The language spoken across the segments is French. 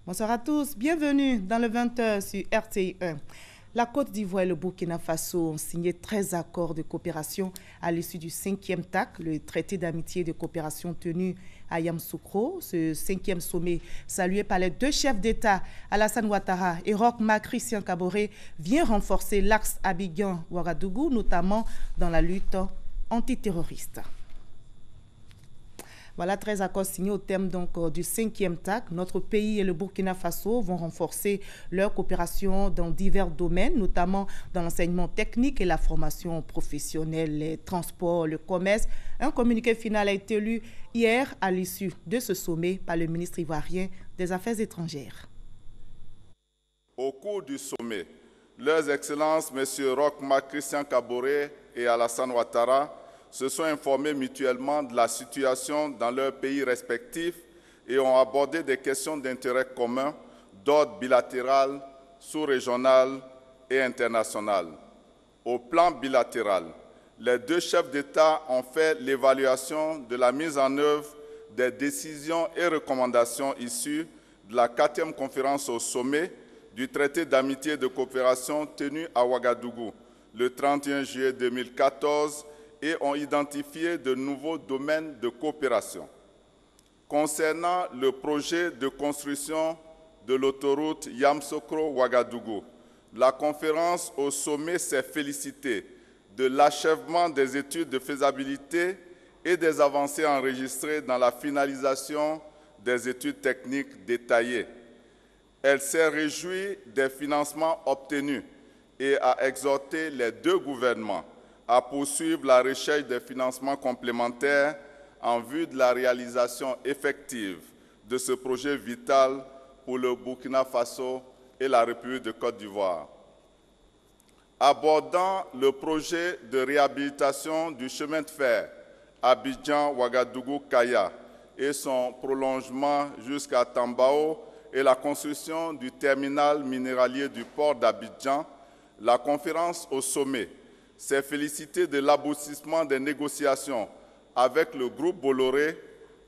Bonsoir à tous, bienvenue dans le 20h sur RTI 1. La Côte d'Ivoire et le Burkina Faso ont signé 13 accords de coopération à l'issue du 5e TAC, le traité d'amitié et de coopération tenu à Yamoussoukro. Ce 5e sommet, salué par les deux chefs d'État, Alassane Ouattara et Roch Marc Christian Kaboré, vient renforcer l'axe Abidjan-Ouagadougou, notamment dans la lutte antiterroriste. Voilà, 13 accords signés au terme du 5e TAC. Notre pays et le Burkina Faso vont renforcer leur coopération dans divers domaines, notamment dans l'enseignement technique et la formation professionnelle, les transports, le commerce. Un communiqué final a été lu hier à l'issue de ce sommet par le ministre ivoirien des Affaires étrangères. Au cours du sommet, leurs excellences, M. Roch Marc Christian Kaboré et Alassane Ouattara, se sont informés mutuellement de la situation dans leurs pays respectifs et ont abordé des questions d'intérêt commun d'ordre bilatéral, sous-régional et international. Au plan bilatéral, les deux chefs d'État ont fait l'évaluation de la mise en œuvre des décisions et recommandations issues de la 4e conférence au sommet du traité d'amitié et de coopération tenu à Ouagadougou le 31 juillet 2014 et ont identifié de nouveaux domaines de coopération. Concernant le projet de construction de l'autoroute Yamoussoukro-Ouagadougou, la conférence au sommet s'est félicitée de l'achèvement des études de faisabilité et des avancées enregistrées dans la finalisation des études techniques détaillées. Elle s'est réjouie des financements obtenus et a exhorté les deux gouvernements à poursuivre la recherche des financements complémentaires en vue de la réalisation effective de ce projet vital pour le Burkina Faso et la République de Côte d'Ivoire. Abordant le projet de réhabilitation du chemin de fer Abidjan-Ouagadougou-Kaya et son prolongement jusqu'à Tambao et la construction du terminal minéralier du port d'Abidjan, la conférence au sommet s'est félicité de l'aboutissement des négociations avec le groupe Bolloré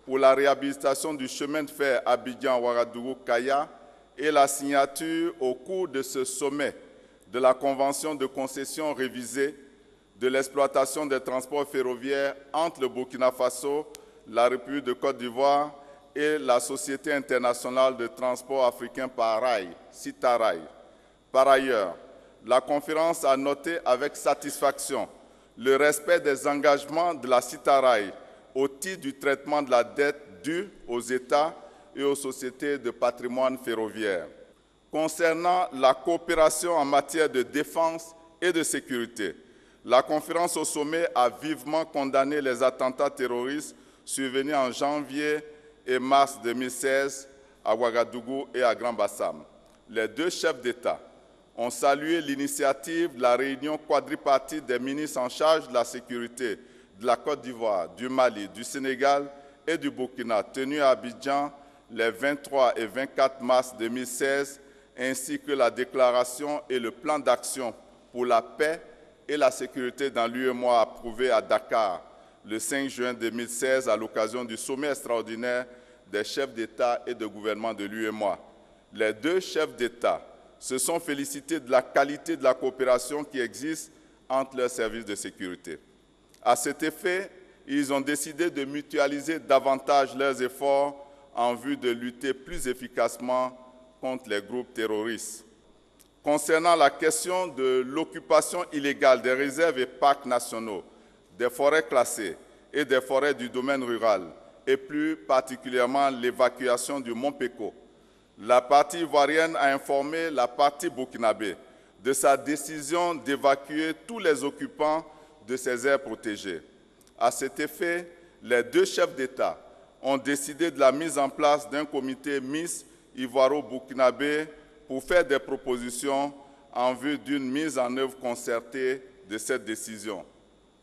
pour la réhabilitation du chemin de fer Abidjan-Ouagadougou-Kaya et la signature au cours de ce sommet de la convention de concession révisée de l'exploitation des transports ferroviaires entre le Burkina Faso, la République de Côte d'Ivoire et la Société internationale de transport africain par rail, CITARAI. Par ailleurs, la conférence a noté avec satisfaction le respect des engagements de la CITARAI au titre du traitement de la dette due aux États et aux sociétés de patrimoine ferroviaire. Concernant la coopération en matière de défense et de sécurité, la conférence au sommet a vivement condamné les attentats terroristes survenus en janvier et mars 2016 à Ouagadougou et à Grand-Bassam. Les deux chefs d'État ont salué l'initiative de la réunion quadripartite des ministres en charge de la sécurité de la Côte d'Ivoire, du Mali, du Sénégal et du Burkina, tenue à Abidjan les 23 et 24 mars 2016, ainsi que la déclaration et le plan d'action pour la paix et la sécurité dans l'UEMOA approuvé à Dakar le 5 juin 2016 à l'occasion du sommet extraordinaire des chefs d'État et de gouvernement de l'UEMOA. Les deux chefs d'État se sont félicités de la qualité de la coopération qui existe entre leurs services de sécurité. À cet effet, ils ont décidé de mutualiser davantage leurs efforts en vue de lutter plus efficacement contre les groupes terroristes. Concernant la question de l'occupation illégale des réserves et parcs nationaux, des forêts classées et des forêts du domaine rural, et plus particulièrement l'évacuation du Mont Péco, la partie ivoirienne a informé la partie burkinabé de sa décision d'évacuer tous les occupants de ces aires protégées. À cet effet, les deux chefs d'État ont décidé de la mise en place d'un comité mixte ivoiro-burkinabé pour faire des propositions en vue d'une mise en œuvre concertée de cette décision.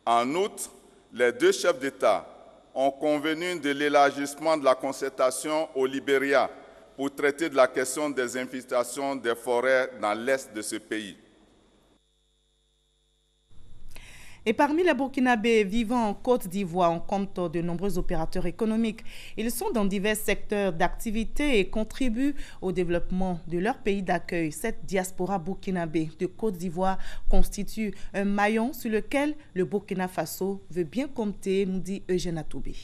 En outre, les deux chefs d'État ont convenu de l'élargissement de la concertation au Libéria pour traiter de la question des infiltrations des forêts dans l'est de ce pays. Et parmi les Burkinabés vivant en Côte d'Ivoire, on compte de nombreux opérateurs économiques. Ils sont dans divers secteurs d'activité et contribuent au développement de leur pays d'accueil. Cette diaspora burkinabé de Côte d'Ivoire constitue un maillon sur lequel le Burkina Faso veut bien compter, nous dit Eugène Atoubé.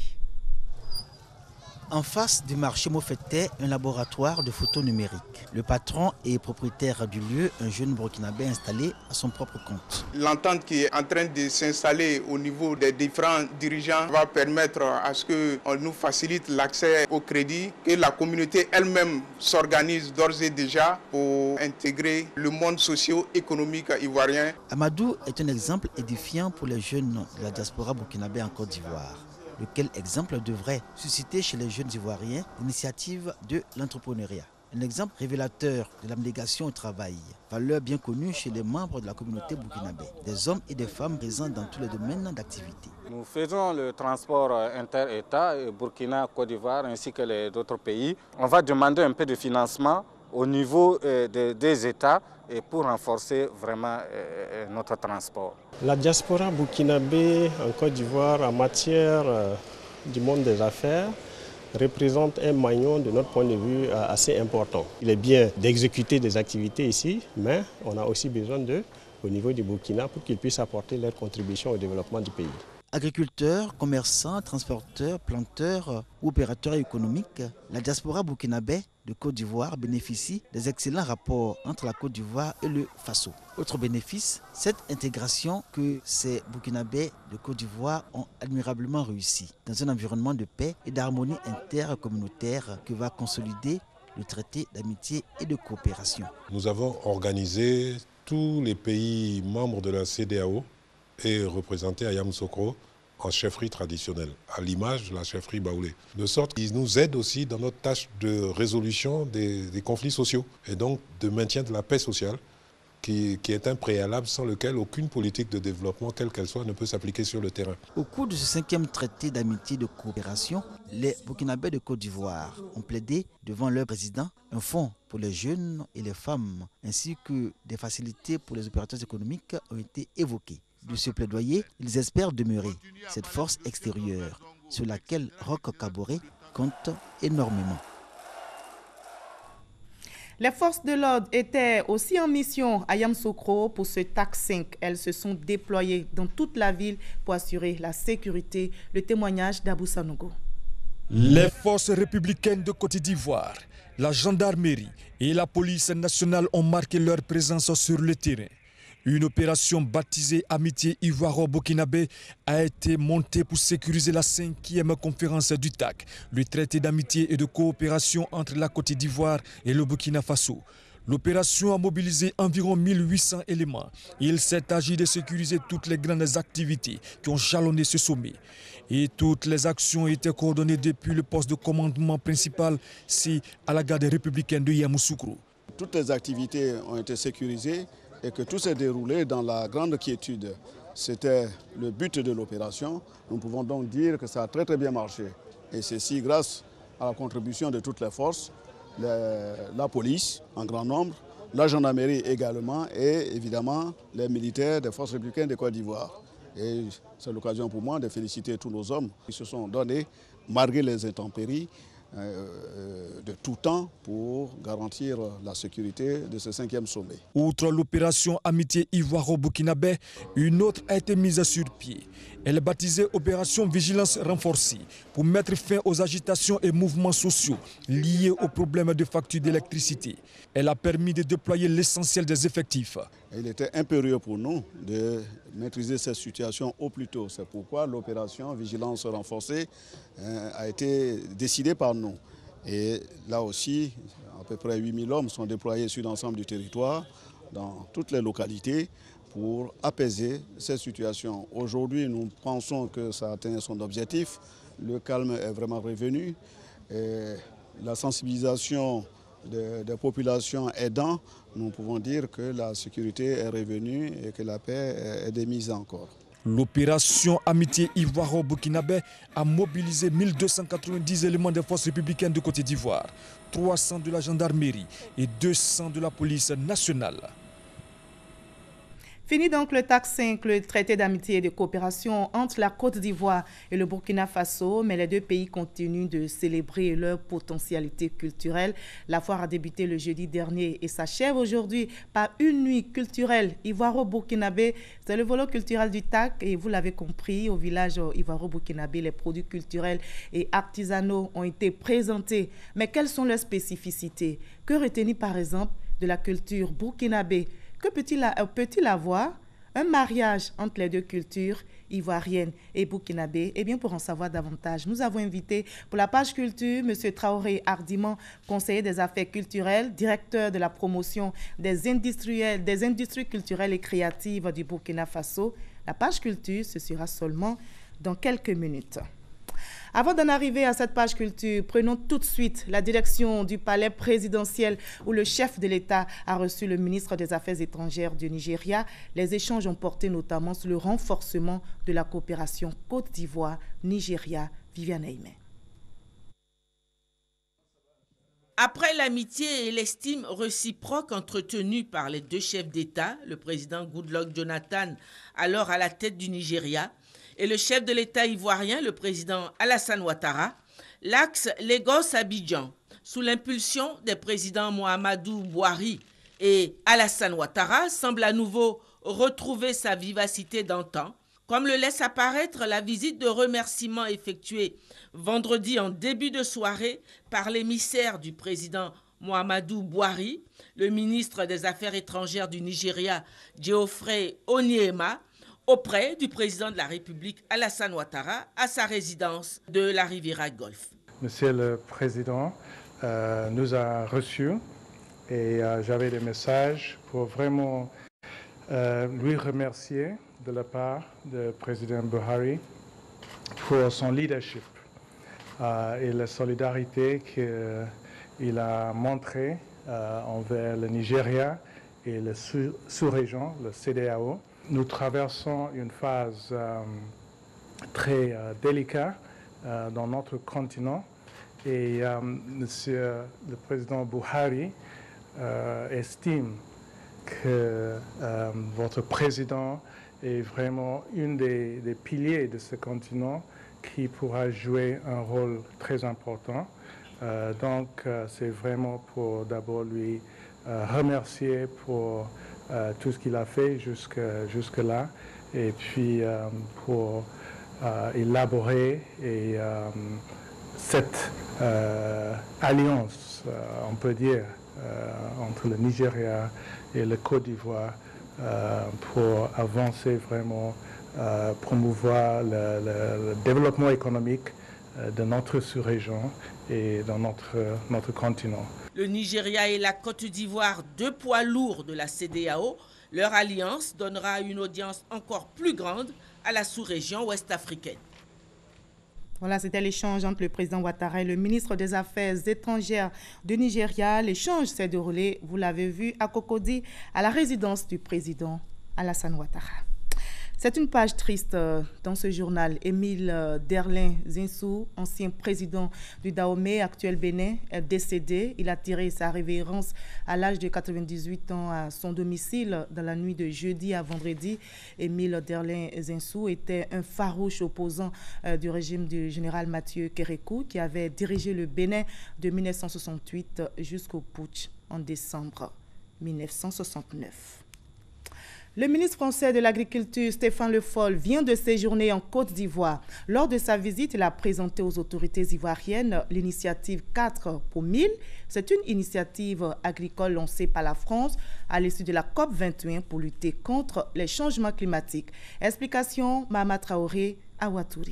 En face du marché Mofeté, un laboratoire de photos numériques. Le patron et propriétaire du lieu, un jeune burkinabé installé à son propre compte. L'entente qui est en train de s'installer au niveau des différents dirigeants va permettre à ce qu'on nous facilite l'accès au crédit, que la communauté elle-même s'organise d'ores et déjà pour intégrer le monde socio-économique ivoirien. Amadou est un exemple édifiant pour les jeunes de la diaspora burkinabé en Côte d'Ivoire. Lequel exemple devrait susciter chez les jeunes Ivoiriens l'initiative de l'entrepreneuriat. Un exemple révélateur de l'abnégation au travail, valeur bien connue chez les membres de la communauté burkinabé, des hommes et des femmes présents dans tous les domaines d'activité. Nous faisons le transport inter-État, Burkina, Côte d'Ivoire ainsi que les autres pays. On va demander un peu de financement au niveau des États et pour renforcer vraiment notre transport. La diaspora burkinabé en Côte d'Ivoire en matière du monde des affaires représente un maillon de notre point de vue assez important. Il est bien d'exécuter des activités ici, mais on a aussi besoin d'eux au niveau du Burkina pour qu'ils puissent apporter leur contribution au développement du pays. Agriculteurs, commerçants, transporteurs, planteurs ou opérateurs économiques, la diaspora burkinabé de Côte d'Ivoire bénéficie des excellents rapports entre la Côte d'Ivoire et le Faso. Autre bénéfice, cette intégration que ces burkinabés de Côte d'Ivoire ont admirablement réussi dans un environnement de paix et d'harmonie intercommunautaire que va consolider le traité d'amitié et de coopération. Nous avons organisé tous les pays membres de la CEDEAO et représenté à Yamoussoukro en chefferie traditionnelle, à l'image de la chefferie Baoulé. De sorte qu'ils nous aident aussi dans notre tâche de résolution des conflits sociaux et donc de maintien de la paix sociale qui est un préalable sans lequel aucune politique de développement, quelle qu'elle soit, ne peut s'appliquer sur le terrain. Au cours de ce 5e traité d'amitié et de coopération, les Burkinabés de Côte d'Ivoire ont plaidé devant leur président un fonds pour les jeunes et les femmes ainsi que des facilités pour les opérateurs économiques ont été évoquées. De ce plaidoyer, ils espèrent demeurer cette force extérieure sur laquelle Roch Kaboré compte énormément. Les forces de l'ordre étaient aussi en mission à Yamoussoukro pour ce TAC 5. Elles se sont déployées dans toute la ville pour assurer la sécurité. Le témoignage d'Abou Sanogo. Les forces républicaines de Côte d'Ivoire, la gendarmerie et la police nationale ont marqué leur présence sur le terrain. Une opération baptisée Amitié Ivoiro-Burkinabé a été montée pour sécuriser la 5e conférence du TAC, le traité d'amitié et de coopération entre la Côte d'Ivoire et le Burkina Faso. L'opération a mobilisé environ 1800 éléments. Il s'est agi de sécuriser toutes les grandes activités qui ont jalonné ce sommet. Et toutes les actions ont été coordonnées depuis le poste de commandement principal, c'est à la garde républicaine de Yamoussoukro. Toutes les activités ont été sécurisées et que tout s'est déroulé dans la grande quiétude. C'était le but de l'opération. Nous pouvons donc dire que ça a très bien marché. Et ceci grâce à la contribution de toutes les forces, la police en grand nombre, la gendarmerie également et évidemment les militaires des forces républicaines de Côte d'Ivoire. Et c'est l'occasion pour moi de féliciter tous nos hommes qui se sont donnés, malgré les intempéries, de tout temps pour garantir la sécurité de ce 5e sommet. Outre l'opération Amitié Ivoiro-Burkinabé, une autre a été mise sur pied. Elle est baptisée Opération Vigilance renforcée pour mettre fin aux agitations et mouvements sociaux liés aux problèmes de facture d'électricité. Elle a permis de déployer l'essentiel des effectifs. Il était impérieux pour nous de maîtriser cette situation au plus tôt. C'est pourquoi l'opération Vigilance renforcée a été décidée par nous. Et là aussi, à peu près 8000 hommes sont déployés sur l'ensemble du territoire, dans toutes les localités, pour apaiser cette situation. Aujourd'hui, nous pensons que ça a atteint son objectif. Le calme est vraiment revenu. Et la sensibilisation des populations aidant, nous pouvons dire que la sécurité est revenue et que la paix est démise encore. L'opération Amitié Ivoiro-Burkinabé a mobilisé 1290 éléments des forces républicaines de Côte d'Ivoire, 300 de la gendarmerie et 200 de la police nationale. Fini donc le TAC 5, le traité d'amitié et de coopération entre la Côte d'Ivoire et le Burkina Faso, mais les deux pays continuent de célébrer leur potentialité culturelle. La foire a débuté le jeudi dernier et s'achève aujourd'hui par une nuit culturelle ivoiro-burkinabé. C'est le volet culturel du TAC et vous l'avez compris, au village ivoiro-burkinabé, les produits culturels et artisanaux ont été présentés. Mais quelles sont leurs spécificités? Que retenir par exemple de la culture burkinabé? Que peut-il avoir? Un mariage entre les deux cultures, ivoirienne et burkinabé? Eh bien, pour en savoir davantage, nous avons invité pour la page culture M. Traoré Hardiman, conseiller des affaires culturelles, directeur de la promotion des industries culturelles et créatives du Burkina Faso. La page culture, ce sera seulement dans quelques minutes. Avant d'en arriver à cette page culture, prenons tout de suite la direction du palais présidentiel où le chef de l'État a reçu le ministre des Affaires étrangères du Nigeria. Les échanges ont porté notamment sur le renforcement de la coopération Côte d'Ivoire-Nigeria. Viviane Aimé. Après l'amitié et l'estime réciproque entretenue par les deux chefs d'État, le président Goodluck Jonathan, alors à la tête du Nigeria, et le chef de l'État ivoirien, le président Alassane Ouattara, l'axe Lagos-Abidjan, sous l'impulsion des présidents Mohamedou Bouhari et Alassane Ouattara, semble à nouveau retrouver sa vivacité d'antan, comme le laisse apparaître la visite de remerciement effectuée vendredi en début de soirée par l'émissaire du président Mohamedou Bouhari, le ministre des Affaires étrangères du Nigeria, Geoffrey Onyema, auprès du président de la République Alassane Ouattara à sa résidence de la Riviera Golfe. Monsieur le Président nous a reçus et j'avais des messages pour vraiment lui remercier de la part du président Bouhari pour son leadership et la solidarité qu'il a montrée envers le Nigeria et la sous-région, le CEDEAO. Nous traversons une phase très délicate dans notre continent et Monsieur le Président Bouhari estime que votre président est vraiment une des piliers de ce continent qui pourra jouer un rôle très important. Donc c'est vraiment pour d'abord lui remercier pour tout ce qu'il a fait jusque-là et puis pour élaborer cette alliance, on peut dire, entre le Nigeria et le Côte d'Ivoire pour avancer vraiment, promouvoir le développement économique de notre sous-région et dans notre continent. Le Nigeria et la Côte d'Ivoire, deux poids lourds de la CEDEAO, leur alliance donnera une audience encore plus grande à la sous-région ouest-africaine. Voilà, c'était l'échange entre le président Ouattara et le ministre des Affaires étrangères du Nigeria. L'échange s'est déroulé, vous l'avez vu, à Cocody, à la résidence du président Alassane Ouattara. C'est une page triste dans ce journal. Émile Derlin Zinsou, ancien président du Dahomey, actuel Bénin, est décédé. Il a tiré sa révérence à l'âge de 98 ans à son domicile dans la nuit de jeudi à vendredi. Émile Derlin Zinsou était un farouche opposant du régime du général Mathieu Kérékou qui avait dirigé le Bénin de 1968 jusqu'au putsch en décembre 1969. Le ministre français de l'Agriculture, Stéphane Le Foll, vient de séjourner en Côte d'Ivoire. Lors de sa visite, il a présenté aux autorités ivoiriennes l'initiative 4 pour 1000. C'est une initiative agricole lancée par la France à l'issue de la COP21 pour lutter contre les changements climatiques. Explication, Mahama Traoré, Ouattara.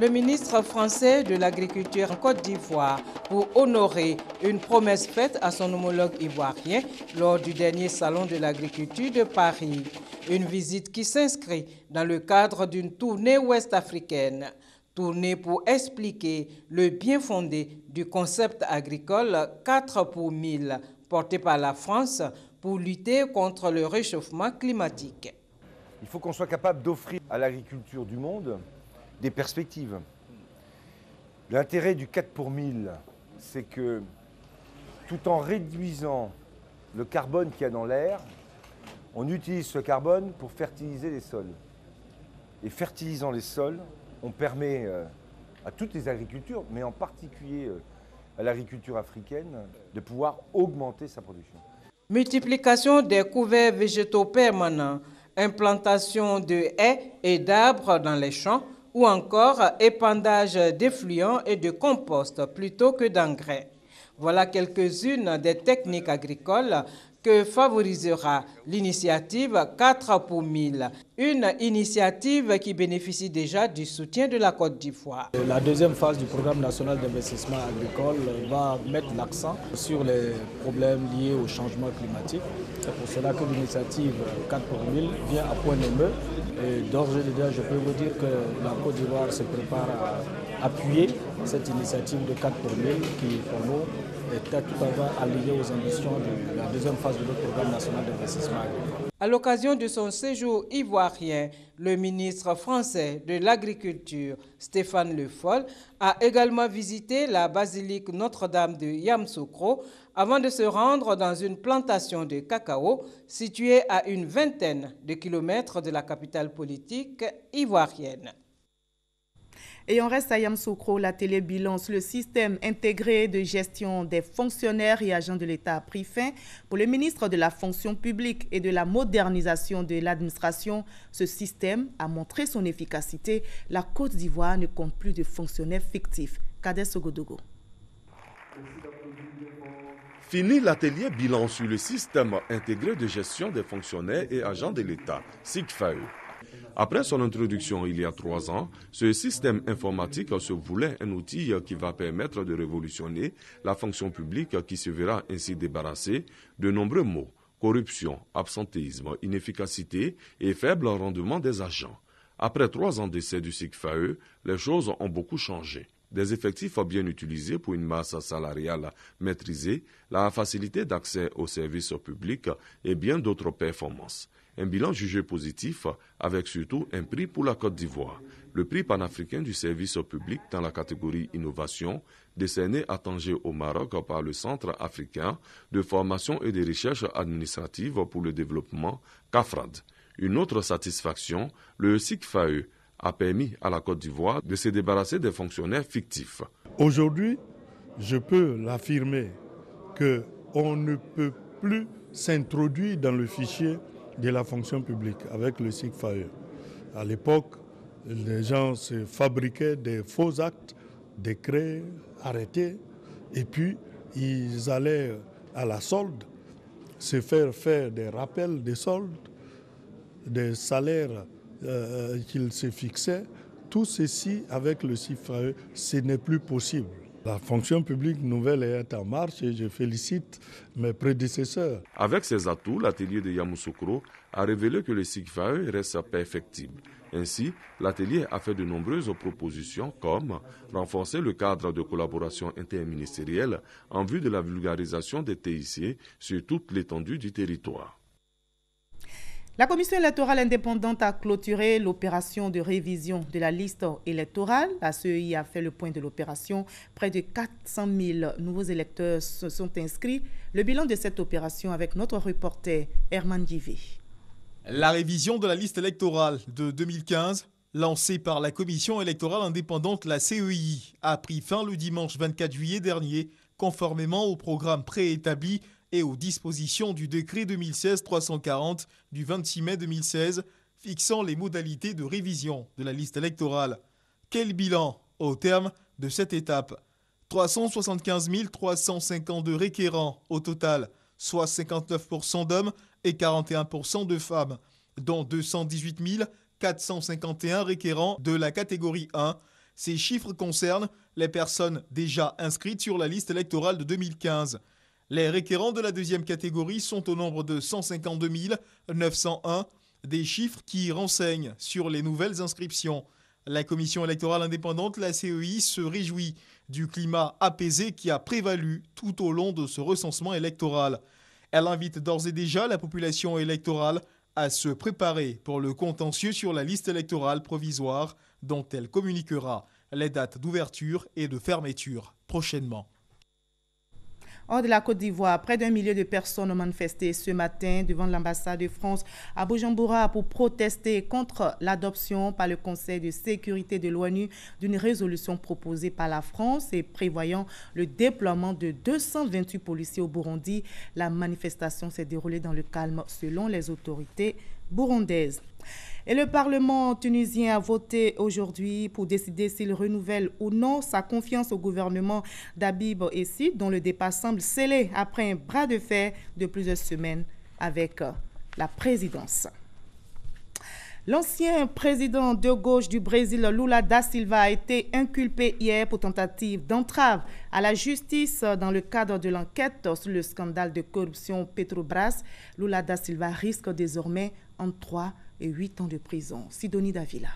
Le ministre français de l'Agriculture en Côte d'Ivoire pour honorer une promesse faite à son homologue ivoirien lors du dernier salon de l'agriculture de Paris. Une visite qui s'inscrit dans le cadre d'une tournée ouest-africaine. Tournée pour expliquer le bien fondé du concept agricole 4 pour 1000 porté par la France pour lutter contre le réchauffement climatique. Il faut qu'on soit capable d'offrir à l'agriculture du monde des perspectives. L'intérêt du 4 pour 1000, c'est que tout en réduisant le carbone qu'il y a dans l'air, On utilise ce carbone pour fertiliser les sols. Et fertilisant les sols, on permet à toutes les agricultures, mais en particulier à l'agriculture africaine, de pouvoir augmenter sa production. Multiplication des couverts végétaux permanents, implantation de haies et d'arbres dans les champs, ou encore épandage d'effluents et de compost plutôt que d'engrais. Voilà quelques-unes des techniques agricoles que favorisera l'initiative 4 pour 1000, une initiative qui bénéficie déjà du soutien de la Côte d'Ivoire. La deuxième phase du programme national d'investissement agricole va mettre l'accent sur les problèmes liés au changement climatique. C'est pour cela que l'initiative 4 pour 1000 vient à point nommé. Et d'ores et déjà, je peux vous dire que la Côte d'Ivoire se prépare à appuyer cette initiative de 4 pour 1000 qui, pour nous, est tout à fait alliée aux ambitions de la deuxième phase de notre programme national d'investissement agricole. À l'occasion de son séjour ivoirien, le ministre français de l'Agriculture, Stéphane Le Foll, a également visité la basilique Notre-Dame de Yamoussoukro avant de se rendre dans une plantation de cacao située à une vingtaine de kilomètres de la capitale politique ivoirienne. Et on reste à Yamoussoukro, l'atelier bilan sur le système intégré de gestion des fonctionnaires et agents de l'État a pris fin. Pour le ministre de la fonction publique et de la modernisation de l'administration, ce système a montré son efficacité. La Côte d'Ivoire ne compte plus de fonctionnaires fictifs. Kader Sogodogo. Fini l'atelier bilan sur le système intégré de gestion des fonctionnaires et agents de l'État, SIGFAE. Après son introduction il y a 3 ans, ce système informatique se voulait un outil qui va permettre de révolutionner la fonction publique qui se verra ainsi débarrassée de nombreux maux, corruption, absentéisme, inefficacité et faible rendement des agents. Après 3 ans d'essai du SIGFAE, les choses ont beaucoup changé. Des effectifs bien utilisés pour une masse salariale maîtrisée, la facilité d'accès aux services publics et bien d'autres performances. Un bilan jugé positif avec surtout un prix pour la Côte d'Ivoire. Le prix panafricain du service public dans la catégorie innovation, décerné à Tanger au Maroc par le Centre africain de formation et de recherche administrative pour le développement, CAFRAD. Une autre satisfaction, le SIGFAE a permis à la Côte d'Ivoire de se débarrasser des fonctionnaires fictifs. Aujourd'hui, je peux l'affirmer qu'on ne peut plus s'introduire dans le fichier de la fonction publique avec le SIGFAE. À l'époque, les gens se fabriquaient des faux actes, décrets, arrêtés, et puis ils allaient à la solde, se faire des rappels des soldes, des salaires qu'ils se fixaient. Tout ceci, avec le SIGFAE, ce n'est plus possible. La fonction publique nouvelle est en marche et je félicite mes prédécesseurs. Avec ses atouts, l'atelier de Yamoussoukro a révélé que le SIGFAE reste perfectible. Ainsi, l'atelier a fait de nombreuses propositions comme renforcer le cadre de collaboration interministérielle en vue de la vulgarisation des TIC sur toute l'étendue du territoire. La Commission électorale indépendante a clôturé l'opération de révision de la liste électorale. La CEI a fait le point de l'opération. Près de 400 000 nouveaux électeurs se sont inscrits. Le bilan de cette opération avec notre reporter Herman Guivé. La révision de la liste électorale de 2015, lancée par la Commission électorale indépendante, la CEI, a pris fin le dimanche 24 juillet dernier, conformément au programme préétabli et aux dispositions du décret 2016-340 du 26 mai 2016 fixant les modalités de révision de la liste électorale. Quel bilan au terme de cette étape? 375 352 requérants au total, soit 59% d'hommes et 41% de femmes, dont 218 451 requérants de la catégorie 1. Ces chiffres concernent les personnes déjà inscrites sur la liste électorale de 2015. Les requérants de la deuxième catégorie sont au nombre de 152 901, des chiffres qui renseignent sur les nouvelles inscriptions. La Commission électorale indépendante, la CEI, se réjouit du climat apaisé qui a prévalu tout au long de ce recensement électoral. Elle invite d'ores et déjà la population électorale à se préparer pour le contentieux sur la liste électorale provisoire dont elle communiquera les dates d'ouverture et de fermeture prochainement. Hors de la Côte d'Ivoire, près d'1 million de personnes ont manifesté ce matin devant l'ambassade de France à Bujumbura pour protester contre l'adoption par le Conseil de sécurité de l'ONU d'une résolution proposée par la France et prévoyant le déploiement de 228 policiers au Burundi. La manifestation s'est déroulée dans le calme selon les autorités burundaises. Et le Parlement tunisien a voté aujourd'hui pour décider s'il renouvelle ou non sa confiance au gouvernement d'Habib Essid, dont le départ semble scellé après un bras de fer de plusieurs semaines avec la présidence. L'ancien président de gauche du Brésil, Lula da Silva, a été inculpé hier pour tentative d'entrave à la justice dans le cadre de l'enquête sur le scandale de corruption Petrobras. Lula da Silva risque désormais entre 3 et 8 ans de prison. Sidonie Davila.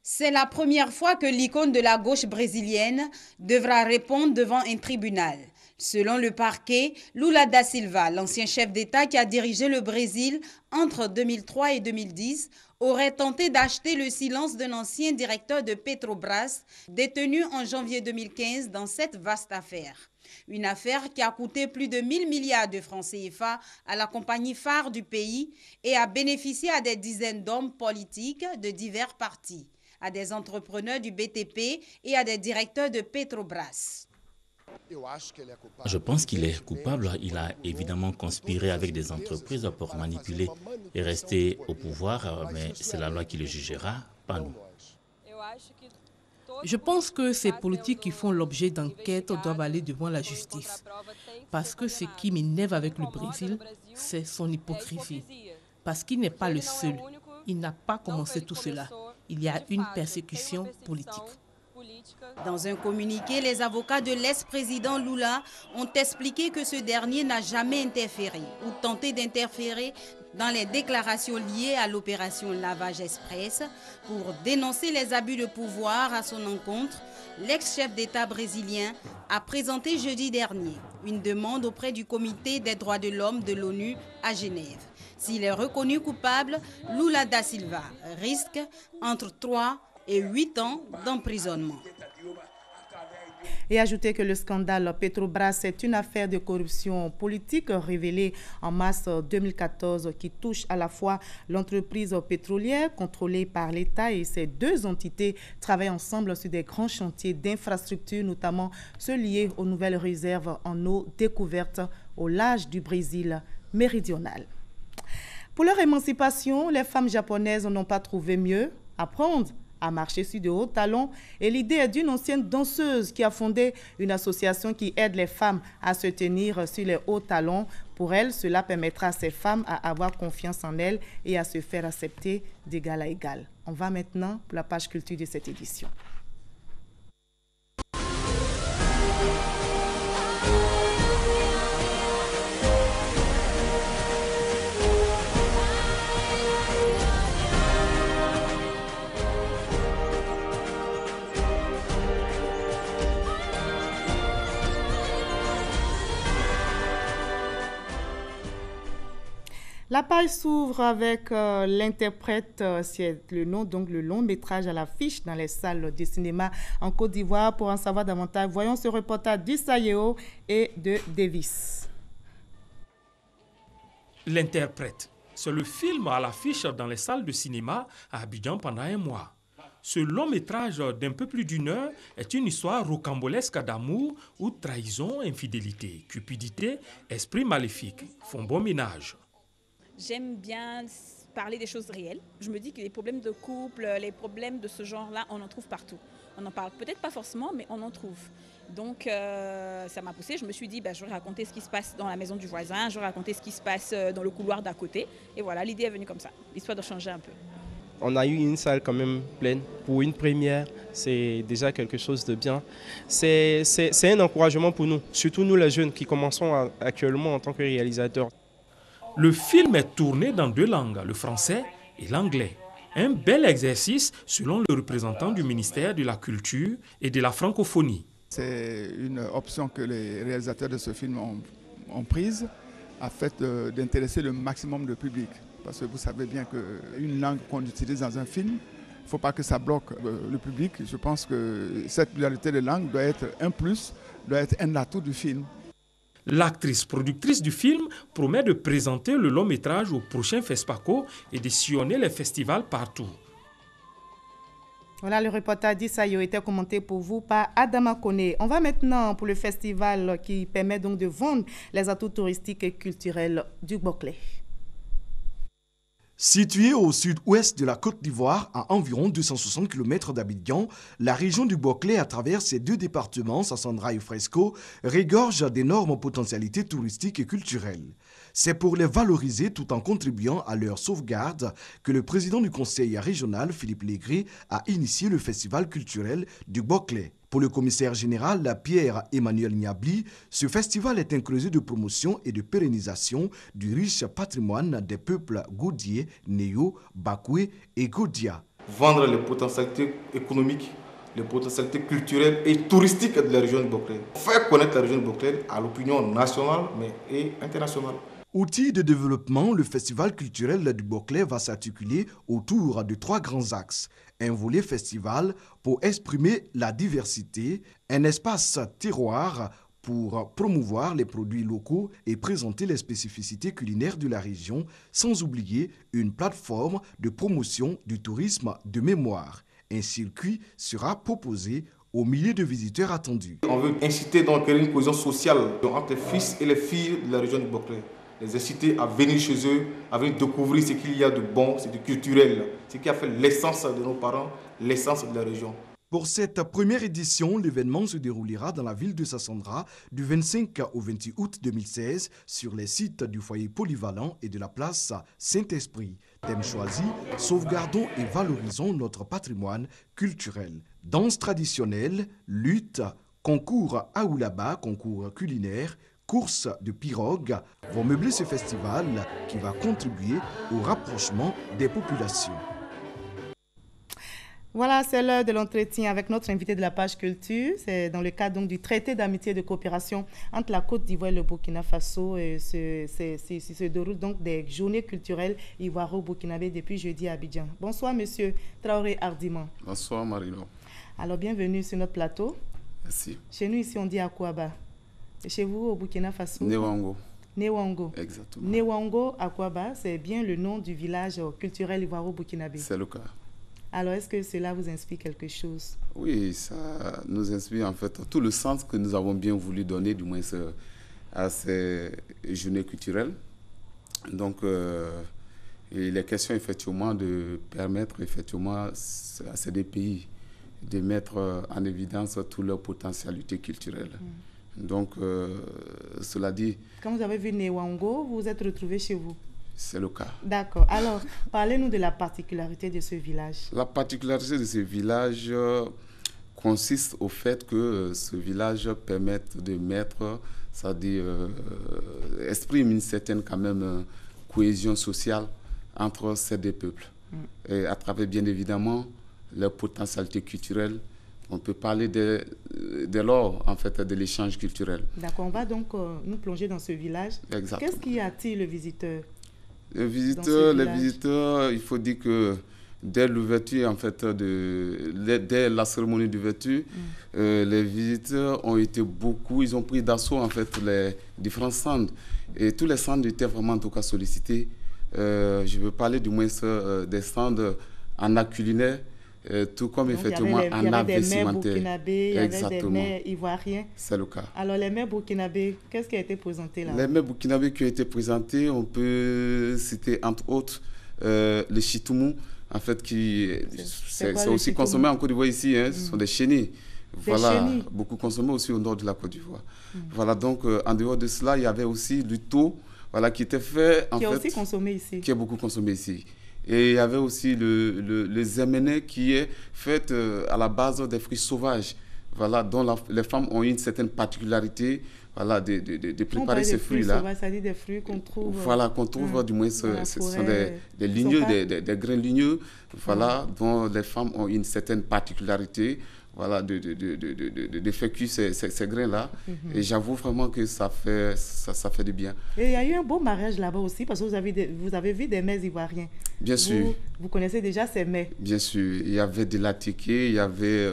C'est la première fois que l'icône de la gauche brésilienne devra répondre devant un tribunal. Selon le parquet, Lula da Silva, l'ancien chef d'État qui a dirigé le Brésil entre 2003 et 2010, aurait tenté d'acheter le silence d'un ancien directeur de Petrobras, détenu en janvier 2015 dans cette vaste affaire. Une affaire qui a coûté plus de 1000 milliards de francs CFA à la compagnie phare du pays et a bénéficié à des dizaines d'hommes politiques de divers partis, à des entrepreneurs du BTP et à des directeurs de Petrobras. Je pense qu'il est coupable. Il a évidemment conspiré avec des entreprises pour manipuler et rester au pouvoir, mais c'est la loi qui le jugera, pas nous. Je pense que ces politiques qui font l'objet d'enquêtes doivent aller devant la justice. Parce que ce qui m'énerve avec le Brésil, c'est son hypocrisie. Parce qu'il n'est pas le seul. Il n'a pas commencé tout cela. Il y a une persécution politique. Dans un communiqué, les avocats de l'ex-président Lula ont expliqué que ce dernier n'a jamais interféré ou tenté d'interférer dans les déclarations liées à l'opération Lavage Express. Pour dénoncer les abus de pouvoir à son encontre, l'ex-chef d'État brésilien a présenté jeudi dernier une demande auprès du Comité des droits de l'homme de l'ONU à Genève. S'il est reconnu coupable, Lula da Silva risque entre 3 et 8 ans d'emprisonnement. Et ajouter que le scandale Petrobras est une affaire de corruption politique révélée en mars 2014 qui touche à la fois l'entreprise pétrolière contrôlée par l'État et ces deux entités travaillent ensemble sur des grands chantiers d'infrastructures, notamment ceux liés aux nouvelles réserves en eau découvertes au large du Brésil méridional. Pour leur émancipation, les femmes japonaises n'ont pas trouvé mieux. Apprendre à marcher sur de hauts talons. Et l'idée est d'une ancienne danseuse qui a fondé une association qui aide les femmes à se tenir sur les hauts talons. Pour elle, cela permettra à ces femmes à avoir confiance en elles et à se faire accepter d'égal à égal. On va maintenant pour la page culture de cette édition. La page s'ouvre avec l'interprète, c'est le nom, donc le long métrage à l'affiche dans les salles de cinéma en Côte d'Ivoire. Pour en savoir davantage, voyons ce reportage d'Issayeo et de Davis. L'interprète, c'est le film à l'affiche dans les salles de cinéma à Abidjan pendant un mois. Ce long métrage d'un peu plus d'1 heure est une histoire rocambolesque d'amour où trahison, infidélité, cupidité, esprit maléfique font bon ménage. J'aime bien parler des choses réelles. Je me dis que les problèmes de couple, les problèmes de ce genre-là, on en trouve partout. On en parle peut-être pas forcément, mais on en trouve. Donc ça m'a poussée. Je me suis dit, je vais raconter ce qui se passe dans la maison du voisin, je vais raconter ce qui se passe dans le couloir d'à côté. Et voilà, l'idée est venue comme ça, histoire de changer un peu. On a eu une salle quand même pleine. Pour une première, c'est déjà quelque chose de bien. C'est un encouragement pour nous, surtout nous les jeunes qui commençons actuellement en tant que réalisateurs. Le film est tourné dans 2 langues, le français et l'anglais. Un bel exercice selon le représentant du ministère de la Culture et de la Francophonie. C'est une option que les réalisateurs de ce film ont prise, afin d'intéresser le maximum de public. Parce que vous savez bien qu'une langue qu'on utilise dans un film ne faut pas que ça bloque le public. Je pense que cette pluralité de langues doit être un plus, doit être un atout du film. L'actrice productrice du film promet de présenter le long métrage au prochain FESPACO et de sillonner les festivals partout. Voilà, le reportage d'Issayo était commenté pour vous par Adama Kone. On va maintenant pour le festival qui permet donc de vendre les atouts touristiques et culturels du Boclé. Située au sud-ouest de la Côte d'Ivoire, à environ 260 km d'Abidjan, la région du Boclé, à travers ses deux départements, Sassandra et Fresco, regorge d'énormes potentialités touristiques et culturelles. C'est pour les valoriser tout en contribuant à leur sauvegarde que le président du conseil régional, Philippe Légré, a initié le festival culturel du Boclé. Pour le commissaire général Pierre-Emmanuel Niabli, ce festival est un creuset de promotion et de pérennisation du riche patrimoine des peuples Goudié, Néo, Bakoué et Goudia. Vendre les potentialités économiques, les potentialités culturelles et touristiques de la région de Boclé. Faire connaître la région de Boclé à l'opinion nationale et internationale. Outil de développement, le festival culturel du Boclé va s'articuler autour de 3 grands axes. Un volet festival pour exprimer la diversité, un espace terroir pour promouvoir les produits locaux et présenter les spécificités culinaires de la région, sans oublier une plateforme de promotion du tourisme de mémoire. Un circuit sera proposé aux milliers de visiteurs attendus. On veut inciter donc à une cohésion sociale entre les fils et les filles de la région de Boclé. Les inciter à venir chez eux, à venir découvrir ce qu'il y a de bon, c'est du culturel, ce qui a fait l'essence de nos parents, l'essence de la région. Pour cette première édition, l'événement se déroulera dans la ville de Sassandra du 25 au 28 août 2016 sur les sites du foyer polyvalent et de la place Saint-Esprit. Thème choisi, sauvegardons et valorisons notre patrimoine culturel. Danse traditionnelle, lutte, concours Aoulaba, concours culinaire, course de pirogue vont meubler ce festival qui va contribuer au rapprochement des populations. Voilà, c'est l'heure de l'entretien avec notre invité de la page culture. C'est dans le cadre donc, du traité d'amitié et de coopération entre la Côte d'Ivoire et le Burkina Faso. Se déroulent donc des journées culturelles ivoiro-burkinabé depuis jeudi à Abidjan. Bonsoir, monsieur Traoré Hardiman. Bonsoir, Marino. Alors, bienvenue sur notre plateau. Merci. Chez nous, ici, on dit Akwaba. Et chez vous, au Burkina Faso? Newango. Newango. Exactement. Newango, Akwaba, c'est bien le nom du village culturel ivoiro-burkinabé. C'est le cas. Alors, est-ce que cela vous inspire quelque chose? Oui, ça nous inspire en fait tout le sens que nous avons bien voulu donner, du moins à ces journées culturelles. Donc, il est question effectivement de permettre effectivement à ces deux pays de mettre en évidence toutes leurs potentialités culturelles. Donc, cela dit... Quand vous avez vu Newango, vous vous êtes retrouvé chez vous? C'est le cas. D'accord. Alors, parlez-nous de la particularité de ce village. La particularité de ce village consiste au fait que ce village permet de mettre, c'est-à-dire exprime une certaine quand même cohésion sociale entre ces deux peuples. Et à travers bien évidemment leurs potentialités culturelles. On peut parler dès lors, en fait, de l'échange culturel. D'accord. On va donc nous plonger dans ce village. Exactement. Qu'est-ce qui attire le visiteur? Les visiteurs, il faut dire que dès l'ouverture, en fait, dès la cérémonie d'ouverture, les visiteurs ont été beaucoup, ils ont pris d'assaut, en fait, les différents stands. Et tous les stands étaient vraiment, en tout cas, sollicités. Je veux parler du moins des stands en art culinaire, tout comme donc, effectivement en art vestimentaire. Il y avait des mets ivoiriens. C'est le cas. Alors les mets burkinabés, qu'est-ce qui a été présenté là? Les mets burkinabés qui ont été présentés, on peut citer entre autres le chitoumou, en fait, qui c'est aussi consommé en Côte d'Ivoire ici, hein, ce sont des chenilles. Voilà, beaucoup consommés aussi au nord de la Côte d'Ivoire. Voilà, donc en dehors de cela, il y avait aussi du thau, voilà, qui était fait en fait, aussi consommé ici. Qui est beaucoup consommé ici. Et il y avait aussi le zéméné qui est fait à la base des fruits sauvages, voilà, dont les femmes ont une certaine particularité, voilà, de préparer ces fruits-là. C'est-à-dire des fruits qu'on trouve. Voilà, qu'on trouve, du moins, ce sont des ligneux, des grains ligneux, voilà, dont les femmes ont une certaine particularité. voilà, de faire cuire ces grains-là. Et j'avoue vraiment que ça fait du bien. Et il y a eu un beau mariage là-bas aussi, parce que vous avez vu des mets ivoiriens. Bien sûr. Vous connaissez déjà ces mets. Bien sûr. Il y avait de l'atiké, il y avait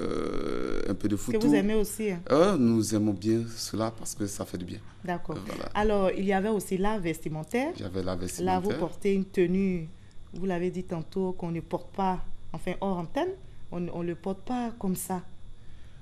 un peu de foutou. Que vous aimez aussi. Nous aimons bien cela parce que ça fait du bien. D'accord. Voilà. Alors, il y avait aussi l'art vestimentaire. Il y avait l'art vestimentaire. Là, vous portez une tenue, vous l'avez dit tantôt, qu'on ne porte pas, enfin hors antenne. On ne le porte pas comme ça.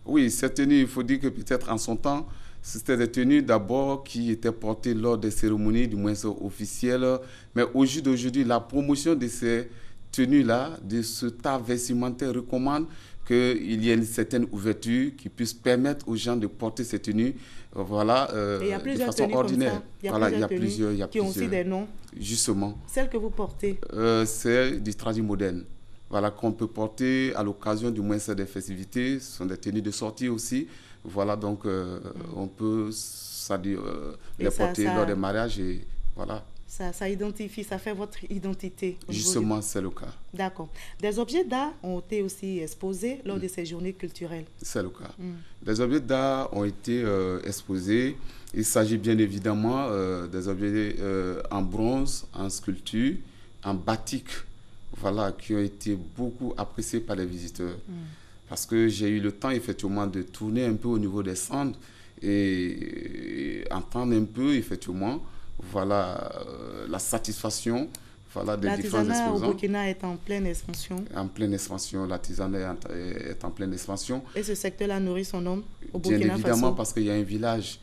Oui, cette tenue, il faut dire que peut-être en son temps, c'était des tenues d'abord qui étaient portées lors des cérémonies, du moins officielles. Mais au jour d'aujourd'hui, la promotion de ces tenues-là, de ce art vestimentaire, recommande qu'il y ait une certaine ouverture qui puisse permettre aux gens de porter ces tenues voilà, de façon ordinaire. Il y a plusieurs qui ont aussi des noms. Justement. Celles que vous portez c'est du tradi moderne. Voilà, qu'on peut porter à l'occasion du moins des festivités. Ce sont des tenues de sortie aussi. Voilà, donc on peut les porter lors des mariages et voilà. Ça identifie, ça fait votre identité. Justement, c'est le cas. D'accord. Des objets d'art ont été aussi exposés lors de ces journées culturelles. C'est le cas. Des objets d'art ont été exposés. Il s'agit bien évidemment des objets en bronze, en sculpture, en batik. Voilà, qui ont été beaucoup appréciés par les visiteurs. Parce que j'ai eu le temps, effectivement, de tourner un peu au niveau des stands et entendre un peu, effectivement, voilà, la satisfaction voilà, des différents exposants. L'artisanat au Burkina est en pleine expansion. En pleine expansion, l'artisanat est en pleine expansion. Et ce secteur-là nourrit son homme au Burkina Faso? Bien évidemment, parce qu'il y a un village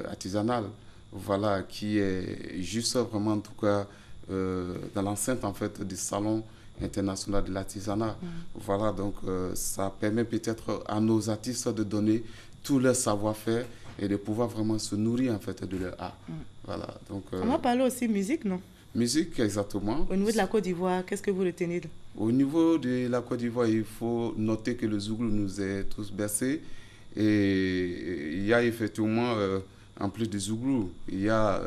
artisanal, voilà, qui est juste vraiment, en tout cas, dans l'enceinte en fait du salon international de l'artisanat. Voilà, donc ça permet peut-être à nos artistes de donner tout leur savoir-faire et de pouvoir vraiment se nourrir en fait de leur art. Voilà, donc on va parler aussi musique, non? Musique, exactement. Au niveau de la Côte d'Ivoire, qu'est-ce que vous retenez? Au niveau de la Côte d'Ivoire, il faut noter que le Zouglou nous est tous bercés et il y a effectivement en plus du Zouglou, il y a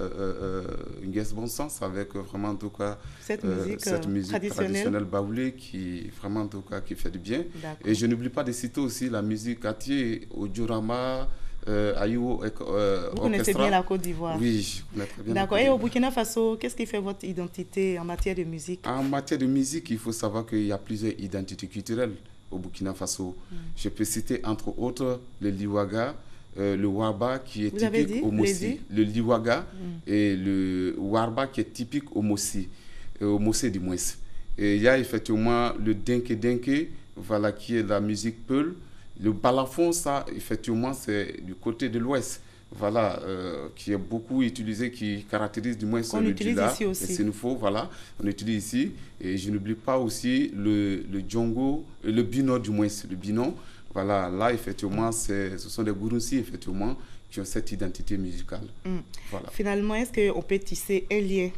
une guest bon sens avec vraiment en tout cas cette musique traditionnelle baoulée qui vraiment en tout cas qui fait du bien. Et je n'oublie pas de citer aussi la musique Atié, Odiorama, Ayou Vous connaissez bien la Côte d'Ivoire? Oui, je connais très bien. D'accord. Et au Burkina Faso, qu'est-ce qui fait votre identité en matière de musique? En matière de musique, il faut savoir qu'il y a plusieurs identités culturelles au Burkina Faso. Je peux citer entre autres le Liwaga, le Warba qui est typique au Mossi, le Liwaga et le Warba qui est typique au Mossi du moins. Et il y a effectivement le Denke Denke, voilà, qui est la musique Peul. Le balafon, ça, effectivement, c'est du côté de l'ouest, voilà, qui est beaucoup utilisé, qui caractérise du moins le Dila, le Sénoufo, voilà, on utilise ici. Et je n'oublie pas aussi le Djongo, le Bino du moins, le Bino. Voilà, là, effectivement, ce sont des Gouroussi, effectivement, qui ont cette identité musicale. Voilà. Finalement, est-ce qu'on peut tisser un lien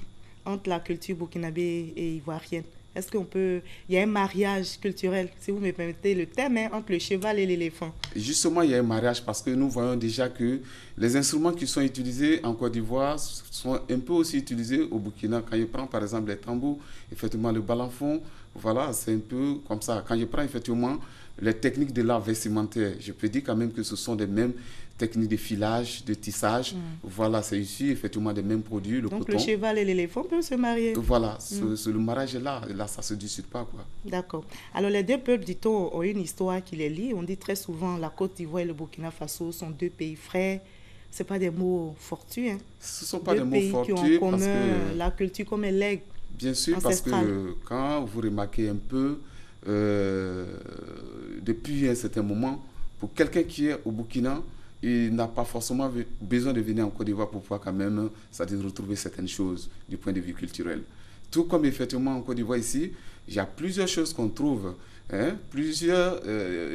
entre la culture burkinabé et ivoirienne? Est-ce qu'on peut... Il y a un mariage culturel, si vous me permettez le terme, entre le cheval et l'éléphant? Justement, il y a un mariage parce que nous voyons déjà que les instruments qui sont utilisés en Côte d'Ivoire sont un peu aussi utilisés au Burkina. Quand je prends par exemple les tambours, effectivement le balafon, voilà, c'est un peu comme ça. Quand je prends effectivement les techniques de l'art vestimentaire, je peux dire quand même que ce sont les mêmes techniques de filage, de tissage. Voilà, c'est ici effectivement des mêmes produits. Donc coton. Le cheval et l'éléphant peuvent se marier. Voilà, le mariage est là. Et là, ça ne se discute pas, quoi. D'accord. Alors les deux peuples, dit-on, ont une histoire qui les lie. On dit très souvent la Côte d'Ivoire et le Burkina Faso sont deux pays frères. Ce pas des mots fortuits. Ce ne sont pas des mots fortuits. Deux pays qui ont en commun la culture comme un legs. Bien sûr, ancestral. Parce que quand vous remarquez un peu, depuis un certain moment, pour quelqu'un qui est au Burkina, il n'a pas forcément besoin de venir en Côte d'Ivoire pour pouvoir quand même, c'est-à-dire retrouver certaines choses du point de vue culturel. Tout comme effectivement en Côte d'Ivoire ici, il y a plusieurs choses qu'on trouve, plusieurs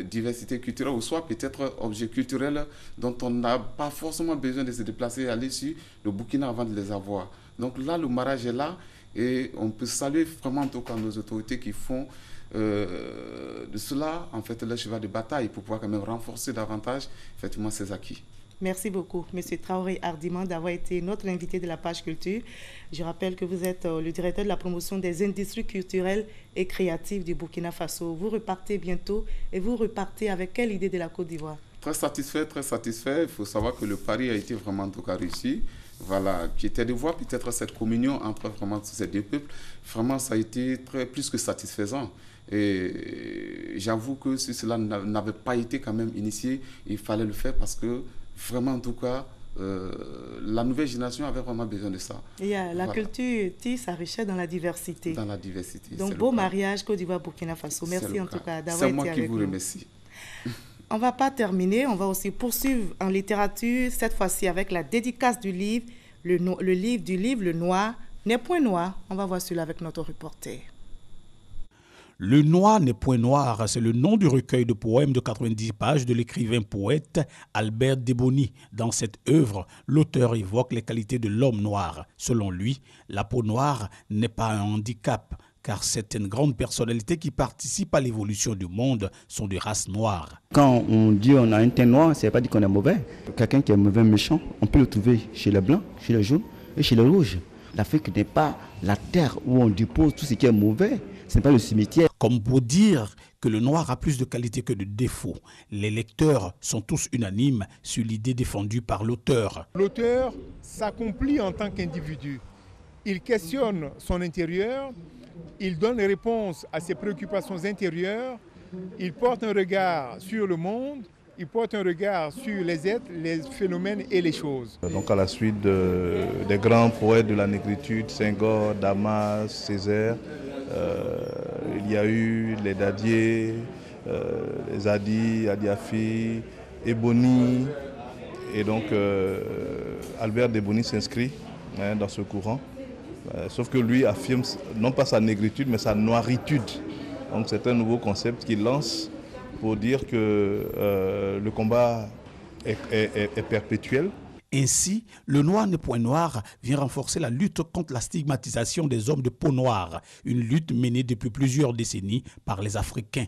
diversités culturelles, ou soit peut-être objets culturels dont on n'a pas forcément besoin de se déplacer et aller sur le Burkina avant de les avoir. Donc là, le mariage est là et on peut saluer vraiment en tout cas nos autorités qui font de cela, en fait, le cheval de bataille pour pouvoir quand même renforcer davantage, effectivement, ces acquis. Merci beaucoup, M. Traoré Hardiman, d'avoir été notre invité de la page culture. Je rappelle que vous êtes le directeur de la promotion des industries culturelles et créatives du Burkina Faso. Vous repartez bientôt et vous repartez avec quelle idée de la Côte d'Ivoire? Très satisfait, très satisfait. Il faut savoir que le pari a été vraiment en tout cas réussi. Voilà, qui était de voir peut-être cette communion entre vraiment ces deux peuples. Vraiment, ça a été plus que satisfaisant. Et j'avoue que si cela n'avait pas été quand même initié, il fallait le faire parce que vraiment, en tout cas, la nouvelle génération avait vraiment besoin de ça. Et la culture tisse sa richesse dans la diversité. Dans la diversité. Donc, beau mariage Côte d'Ivoire-Burkina Faso. Merci en tout cas d'avoir été avec nous. C'est moi qui vous remercie. On ne va pas terminer, on va aussi poursuivre en littérature, cette fois-ci avec la dédicace du livre, Le Noir n'est point noir. On va voir cela avec notre reporter. Le Noir n'est point noir, c'est le nom du recueil de poèmes de 90 pages de l'écrivain poète Albert Debony. Dans cette œuvre, l'auteur évoque les qualités de l'homme noir. Selon lui, la peau noire n'est pas un handicap, car certaines grandes personnalités qui participent à l'évolution du monde sont de race noire. Quand on dit on a un teint noir, ça ne veut pas dire qu'on est mauvais. Quelqu'un qui est mauvais, méchant, on peut le trouver chez les blancs, chez les jaunes et chez les rouges. L'Afrique n'est pas la terre où on dépose tout ce qui est mauvais. Ce n'est pas le cimetière. Comme pour dire que le noir a plus de qualités que de défauts, les lecteurs sont tous unanimes sur l'idée défendue par l'auteur. L'auteur s'accomplit en tant qu'individu. Il questionne son intérieur, il donne des réponses à ses préoccupations intérieures, il porte un regard sur le monde, il porte un regard sur les êtres, les phénomènes et les choses. Donc à la suite des grands poètes de la négritude, Senghor, Damas, Césaire, il y a eu les Dadier, les Adi, Adiafi, Ebony, et donc Albert Debony s'inscrit dans ce courant. Sauf que lui affirme non pas sa négritude mais sa noiritude. Donc c'est un nouveau concept qu'il lance pour dire que le combat est perpétuel. Ainsi, le Noir n'est point noir vient renforcer la lutte contre la stigmatisation des hommes de peau noire, une lutte menée depuis plusieurs décennies par les Africains.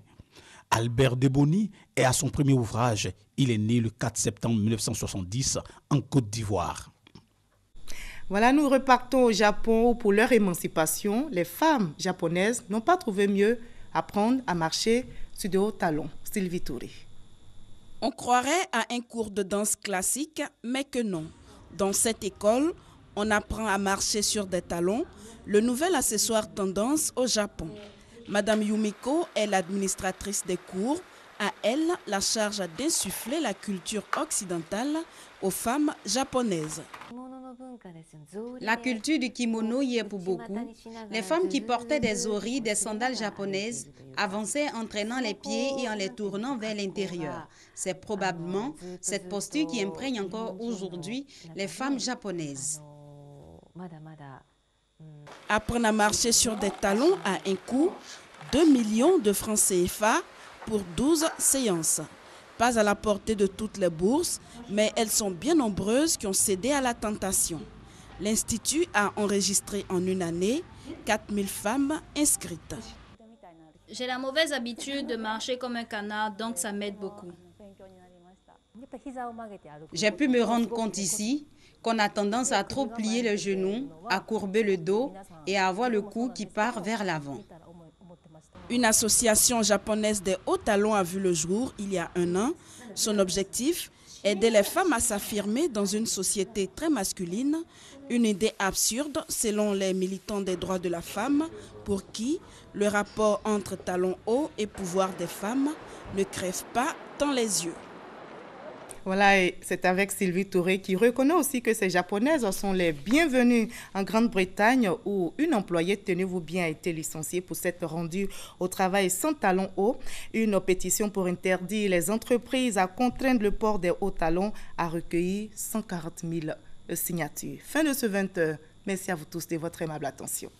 Albert Debony est à son premier ouvrage. Il est né le 4 septembre 1970 en Côte d'Ivoire. Voilà, nous repartons au Japon où pour leur émancipation, les femmes japonaises n'ont pas trouvé mieux apprendre à marcher sur de hauts talons. Sylvie Touré. On croirait à un cours de danse classique, mais que non. Dans cette école, on apprend à marcher sur des talons, le nouvel accessoire tendance au Japon. Madame Yumiko est l'administratrice des cours. À elle la charge d'insuffler la culture occidentale aux femmes japonaises. La culture du kimono y est pour beaucoup. Les femmes qui portaient des oris, des sandales japonaises, avançaient en traînant les pieds et en les tournant vers l'intérieur. C'est probablement cette posture qui imprègne encore aujourd'hui les femmes japonaises. Apprendre à marcher sur des talons à un coût, 2 millions de francs CFA pour 12 séances. Pas à la portée de toutes les bourses, mais elles sont bien nombreuses qui ont cédé à la tentation. L'Institut a enregistré en une année 4000 femmes inscrites. J'ai la mauvaise habitude de marcher comme un canard, donc ça m'aide beaucoup. J'ai pu me rendre compte ici qu'on a tendance à trop plier le genou, à courber le dos et à avoir le cou qui part vers l'avant. Une association japonaise des hauts talons a vu le jour il y a un an. Son objectif, aider les femmes à s'affirmer dans une société très masculine. Une idée absurde selon les militants des droits de la femme pour qui le rapport entre talons hauts et pouvoir des femmes ne crève pas tant les yeux. Voilà, et c'est avec Sylvie Touré qui reconnaît aussi que ces Japonaises sont les bienvenues en Grande-Bretagne où une employée, tenez-vous bien, a été licenciée pour s'être rendue au travail sans talons hauts. Une pétition pour interdire les entreprises à contraindre le port des hauts talons a recueilli 140 000 signatures. Fin de ce 20h. Merci à vous tous de votre aimable attention.